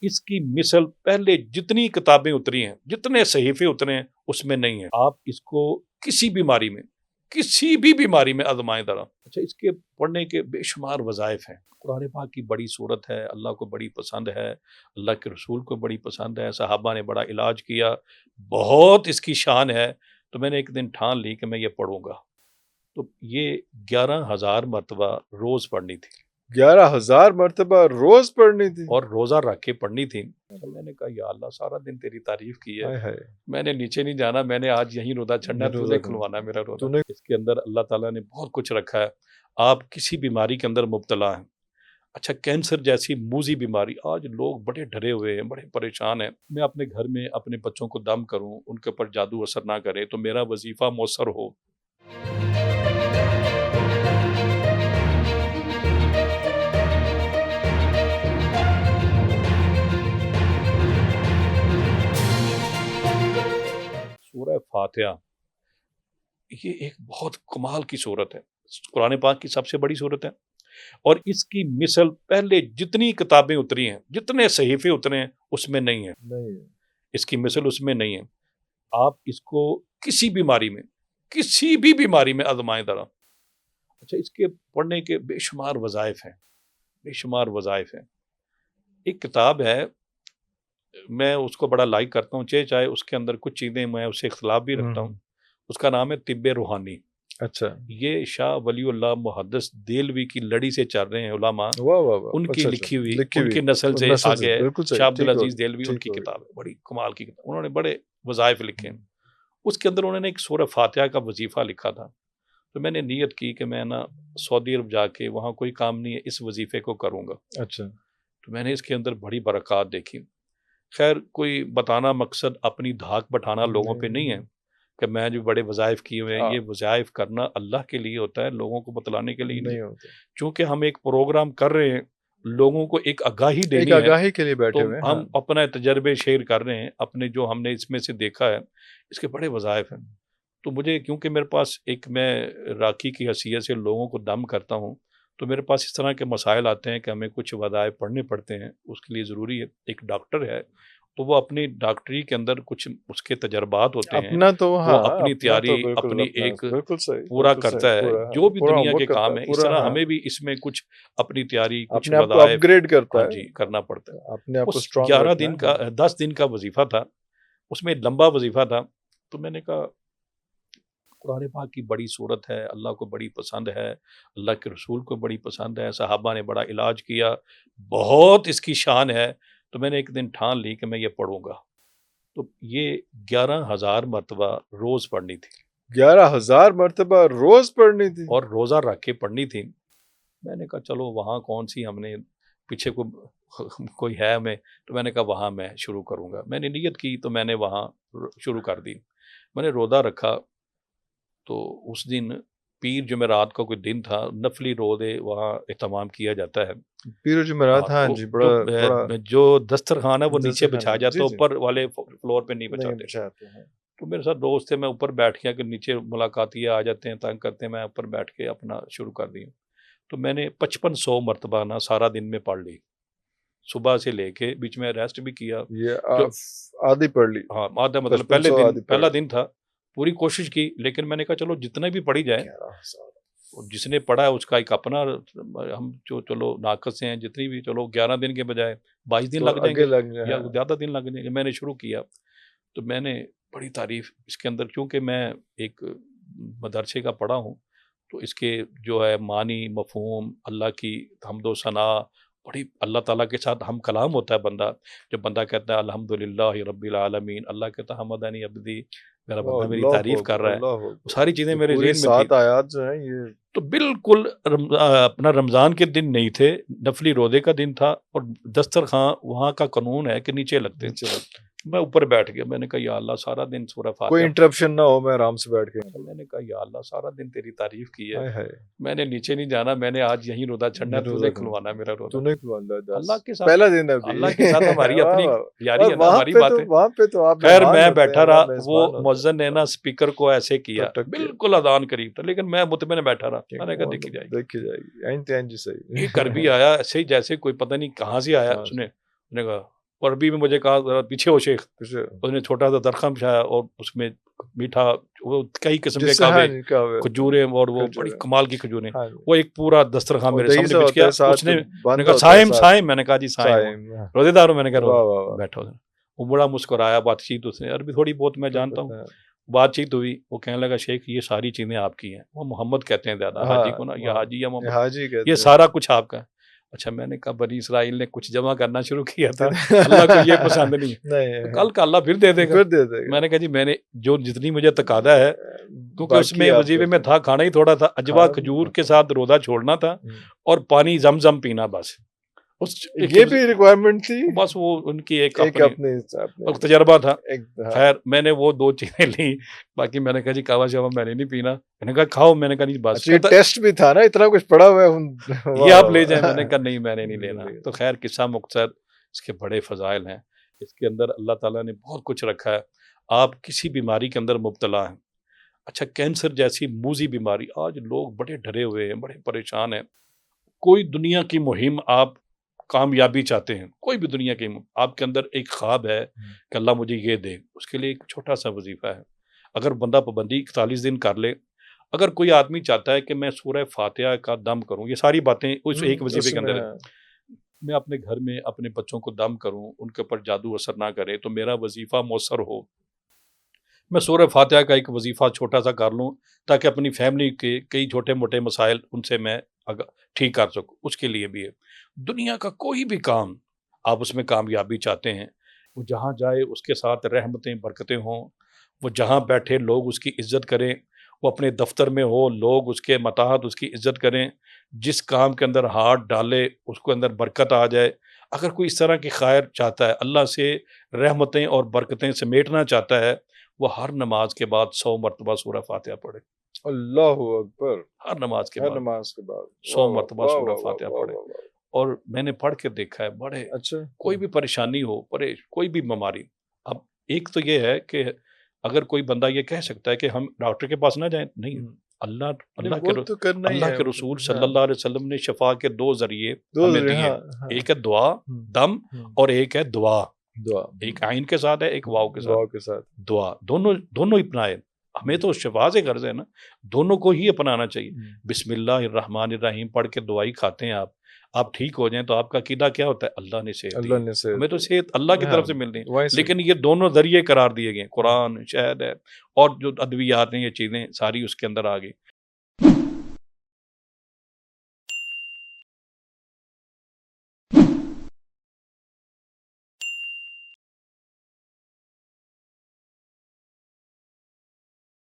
اس کی مثل پہلے جتنی کتابیں اتری ہیں، جتنے صحیفے اترے ہیں، اس میں نہیں ہے۔ آپ اس کو کسی بھی بیماری میں آزمائیں ذرا۔ اچھا، اس کے پڑھنے کے بے شمار وظائف ہیں۔ قرآن پاک کی بڑی صورت ہے، اللہ کو بڑی پسند ہے، اللہ کے رسول کو بڑی پسند ہے، صحابہ نے بڑا علاج کیا، بہت اس کی شان ہے۔ تو میں نے ایک دن ٹھان لی کہ میں یہ پڑھوں گا۔ تو یہ 11,000 مرتبہ روز پڑھنی تھی 11,000 مرتبہ روز پڑھنی تھی، اور روزہ رکھ کے پڑھنی تھی۔ میں نے کہا یا اللہ سارا دن تیری تعریف کی ہے، ہائے ہائے، میں نے نیچے نہیں جانا، میں نے آج یہیں روزہ چھڑنا ہے، تو نے کھلوانا ہے میرا روزہ۔ اس کے اندر اللہ تعالیٰ نے بہت کچھ رکھا ہے۔ آپ کسی بیماری کے اندر مبتلا ہیں، اچھا کینسر جیسی موذی بیماری، آج لوگ بڑے ڈرے ہوئے ہیں، بڑے پریشان ہیں۔ میں اپنے گھر میں اپنے بچوں کو دم کروں، ان کے اوپر جادو اثر نہ کرے، تو میرا وظیفہ مؤثر ہو۔ سورہ فاتحہ یہ ایک بہت کمال کی صورت ہے، قرآن پاک کی سب سے بڑی صورت ہے، اور اس کی مثل پہلے جتنی کتابیں اتری ہیں، جتنے صحیفے اترے ہیں، اس میں نہیں ہے۔ اس کی مثل اس میں نہیں ہے۔ آپ اس کو کسی بھی بیماری میں آزمائیں ذرا۔ اچھا، اس کے پڑھنے کے بے شمار وظائف ہیں۔ ایک کتاب ہے، میں اس کو بڑا لائک کرتا ہوں، چاہے اس کے اندر کچھ چیزیں میں اس سے اختلاف بھی رکھتا ہوں۔ اس کا نام ہے طب روحانی۔ اچھا، یہ شاہ ولی اللہ محدث دہلوی کی لڑی سے چل رہے ہیں علماء، ان کی لکھی ہوئی، ان کی نسل سے آگے شاہ عبدالعزیز دہلوی، ان کی کتاب ہے، بڑی کمال کی کتاب، انہوں نے بڑے وظائف لکھے ہیں۔ اس کے اندر انہوں نے ایک سورہ فاتحہ کا وظیفہ لکھا تھا، تو میں نے نیت کی کہ میں سعودی عرب جا کے، وہاں کوئی کام نہیں ہے، اس وظیفے کو کروں گا۔ اچھا، تو میں نے اس کے اندر بڑی برکات دیکھی۔ خیر، کوئی بتانا مقصد اپنی دھاک بٹھانا لوگوں پہ نہیں ہے کہ میں جو بڑے وظائف کیے ہوئے ہیں، یہ وظائف کرنا اللہ کے لیے ہوتا ہے، لوگوں کو بتلانے کے لیے نہیں ہوتا۔ چونکہ ہم ایک پروگرام کر رہے ہیں، لوگوں کو ایک آگاہی دینی ہے، آگاہی کے لیے بیٹھے ہوئے تو ہم اپنا تجربے شیئر کر رہے ہیں، اپنے جو ہم نے اس میں سے دیکھا ہے، اس کے بڑے وظائف ہیں۔ تو مجھے، کیونکہ میرے پاس میں راکی کی حیثیت سے لوگوں کو دم کرتا ہوں، تو میرے پاس اس طرح کے مسائل آتے ہیں کہ ہمیں کچھ وظائف پڑھنے پڑتے ہیں، اس کے لیے ضروری ہے۔ ایک ڈاکٹر ہے، تو وہ اپنی ڈاکٹری کے اندر کچھ اس کے تجربات ہوتے ہیں، اپنا تو وہ اپنی تیاری اپنی ایک پورا کرتا ہے، جو بھی دنیا کے کام ہے، اس طرح ہمیں بھی اس میں کچھ اپنی تیاری، کچھ وظائف اپ گریڈ کرتا ہے، جی کرنا پڑتا ہے۔ اپنے آپ کو اس اسٹرانگ 11 دن کا 10 دن کا وظیفہ تھا، اس میں لمبا وظیفہ تھا۔ تو میں نے کہا قرآن پاک کی بڑی صورت ہے، اللہ کو بڑی پسند ہے، اللہ کے رسول کو بڑی پسند ہے، صحابہ نے بڑا علاج کیا، بہت اس کی شان ہے۔ تو میں نے ایک دن ٹھان لی کہ میں یہ پڑھوں گا۔ تو یہ 11,000 مرتبہ روز پڑھنی تھی 11,000 مرتبہ روز پڑھنی تھی، اور روزہ رکھ کے پڑھنی تھی۔ میں نے کہا چلو وہاں کون سی، ہم نے پیچھے کوئی ہے ہمیں، تو میں نے کہا وہاں میں شروع کروں گا۔ میں نے نیت کی تو میں نے وہاں شروع کر دی۔ میں نے روزہ رکھا، تو اس دن پیر جمعرات کا کوئی دن تھا، نفلی روزے وہاں اہتمام کیا جاتا ہے۔ پیر جمعرات، ہاں جی، بڑا جو دسترخوان ہے وہ نیچے بچھایا جاتا ہے، اوپر والے فلور پہ نہیں بچھاتے۔ تو میرے ساتھ دوست تھے، میں اوپر بیٹھ گیا کہ نیچے ملاقاتیہ آ جاتے ہیں، تنگ کرتے ہیں، میں اوپر بیٹھ کے اپنا شروع کر دی۔ تو میں نے 5500 مرتبہ سارا دن میں پڑھ لی، صبح سے لے کے، بیچ میں ریسٹ بھی کیا، آدھی پڑھ لی۔ ہاں، آدھا مطلب پہلا دن تھا، پوری کوشش کی، لیکن میں نے کہا چلو جتنا بھی پڑھی جائے، جس نے پڑھا ہے اس کا ایک اپنا، ہم جو چلو ناقص ہیں جتنی بھی، چلو 11 دن کے بجائے 22 دن لگ جائیں گے یا زیادہ دن لگ جائیں گے۔ میں نے شروع کیا، تو میں نے بڑی تعریف اس کے اندر، کیونکہ میں ایک مدرسے کا پڑھا ہوں، تو اس کے جو ہے معنی، مفہوم، اللہ کی حمد و ثنا، بڑی اللہ تعالیٰ کے ساتھ ہم کلام ہوتا ہے بندہ، جب بندہ کہتا ہے الحمدللہ رب العالمین، اللہ کہتا ہے حمدنی عبدی، میرا بندہ میری تعریف کر رہا ہے، وہ ساری چیزیں میرے ذہن میں 7 آیات جو ہیں یہ تو بالکل اپنا رمضان کے دن نہیں تھے، نفلی روزے کا دن تھا، اور دسترخوان وہاں کا قانون ہے کہ نیچے لگتے ہیں۔ میں اوپر بیٹھ گیا، میں نے کہا یا اللہ سارا دن سورہ فاتحہ، کوئی انٹرپشن نہ ہو، میں آرام سے بیٹھ کے، میں نے کہا یا اللہ سارا دن تیری تعریف کی ہے، میں نے نیچے نہیں جانا، میں نے آج یہیں روزہ چھڑنا ہے، تو نے کھلوانا ہے میرا روزہ۔ اللہ کے ساتھ، پہلا دن ہے، اللہ کے ساتھ ہماری اپنی یاری ہے نا، ہماری بات ہے۔ وہاں پہ تو آپ خیر میں بیٹھا رہا، وہ مؤذن نے اسپیکر کو ایسے کیا، بالکل اذان قریب تھا، لیکن میں مطمئن بیٹھا رہا، میں نے کہا دیکھی جائے گی، صحیح۔ یہ کر بھی آیا ایسے ہی جیسے کوئی پتہ نہیں کہاں سے آیا، اس نے کہا اور ابھی میں مجھے کہا ذرا پیچھے ہو شیخ، پیچھے اس نے چھوٹا سا درخم بچھایا اور اس میں میٹھا وہ کئی قسم کے جس سے ہاں کعبے جی کعبے کھجوریں اور وہ کھجوریں، بڑی کمال کی کھجوریں، ہاں جی وہ ایک پورا دسترخوان اور میرے دہی سامنے سا بچ ہوتا گیا. ہے ساتھ اس نے بند کہا ہوتا ہے سائم ساتھ سائم، میں نے کہا جی سائم ہوں. سائم، ہاں، روزے دار ہوں، میں نے کہا واہ واہ واہ، بیٹھو. وہ بڑا مسکرایا، بات چیت اس نے عربی تھوڑی بہت میں جانتا ہوں، بات چیت ہوئی. وہ کہنے لگا شیخ یہ ساری چیزیں آپ کی ہیں. وہ محمد کہتے ہیں زیادہ حاجی کو نا، یا حاجی یا محمد، حاجی کہتے یہ ہیں. سارا کچھ آپ کا ہے. اچھا میں نے کہا بنی اسرائیل نے کچھ جمع کرنا شروع کیا تھا، اللہ کو یہ پسند نہیں ہے، نہیں کل کا اللہ پھر دے دے گا. پھر دے دے گا. میں نے کہا جی میں نے جو جتنی مجھے تقاضا ہے، کیونکہ اس باقی میں آپ وظیفے کو- میں تھا کھانا ہی تھوڑا تھا، اجوا کھانا بھی کھجور تھا. کے ساتھ روزہ چھوڑنا تھا اور پانی زمزم پینا بس. اس یہ بھی ریکوائرمنٹ تھی، بس وہ ان کی ایک ایک اپنی اپنے تجربہ تھا. ہاں. خیر میں نے وہ 2 چیزیں لی، باقی میں نے کہا جی کعوہ شعوہ میں نے نہیں پینا. میں نے کہا کھاؤ، میں نے کہا نہیں بس. اچھا یہ کہتا ٹیسٹ بھی تھا نا، اتنا کچھ پڑا ہوا ہے یہ آپ لے جائیں. میں نے کہا نہیں میں نے نہیں لینا. تو خیر قصہ مختصر، اس کے بڑے فضائل ہیں. اس کے اندر اللہ تعالیٰ نے بہت کچھ رکھا ہے. آپ کسی بیماری کے اندر مبتلا ہیں، اچھا کینسر جیسی موذی بیماری، آج لوگ بڑے ڈرے ہوئے ہیں، بڑے پریشان ہیں. کوئی دنیا کی مہم آپ کامیابی چاہتے ہیں، کوئی بھی دنیا کی مہم، آپ کے اندر ایک خواب ہے کہ اللہ مجھے یہ دے، اس کے لیے ایک چھوٹا سا وظیفہ ہے. اگر بندہ پابندی 41 دن کر لے. اگر کوئی آدمی چاہتا ہے کہ میں سورہ فاتحہ کا دم کروں، یہ ساری باتیں اس ایک وظیفے کے اندر ہے. میں اپنے گھر میں اپنے بچوں کو دم کروں، ان کے اوپر جادو اثر نہ کرے، تو میرا وظیفہ مؤثر ہو. میں سورہ فاتحہ کا ایک وظیفہ چھوٹا سا کر لوں تاکہ اپنی فیملی کے کئی چھوٹے موٹے مسائل ان سے میں ٹھیک کر سکوں. اس کے لیے بھی ہے. دنیا کا کوئی بھی کام آپ اس میں کامیابی چاہتے ہیں، وہ جہاں جائے اس کے ساتھ رحمتیں برکتیں ہوں، وہ جہاں بیٹھے لوگ اس کی عزت کریں، وہ اپنے دفتر میں ہو لوگ اس کے متحد اس کی عزت کریں، جس کام کے اندر ہاتھ ڈالے اس کو اندر برکت آ جائے. اگر کوئی اس طرح کی خیر چاہتا ہے، اللہ سے رحمتیں اور برکتیں سمیٹنا چاہتا ہے، وہ ہر نماز کے بعد 100 مرتبہ سورہ فاتحہ پڑھے. اللہ اکبر. ہر نماز کے ہر بعد نماز کے بعد 100 مرتبہ سورہ فاتحہ پڑھے. اور میں نے پڑھ کے دیکھا ہے بڑے، اچھا کوئی بھی پریشانی ہو، کوئی بھی بیماری. اب ایک تو یہ ہے کہ اگر کوئی بندہ یہ کہہ سکتا ہے کہ ہم ڈاکٹر کے پاس نہ جائیں، نہیں. اللہ کے رسول صلی اللہ علیہ وسلم نے شفا کے 2 ذریعے ہمیں دیے. ایک ہے دعا دم، اور ایک ہے دعا. ایک عین کے ساتھ ہے، ایک واو کے ساتھ. دعا دونوں اپنائے. ہمیں تو شفا سے غرض ہے نا، دونوں کو ہی اپنانا چاہیے. بسم اللہ الرحمن الرحیم پڑھ کے دعائی کھاتے ہیں آپ ٹھیک ہو جائیں تو آپ کا عقیدہ کیا ہوتا ہے؟ اللہ نے صحت دی. ہمیں تو صحت اللہ کی طرف سے ملنی ہے، لیکن یہ دونوں ذریعے قرار دیے گئے. قرآن، شہد ہے، اور جو ادویات ہیں، یہ چیزیں ساری اس کے اندر آ گئی.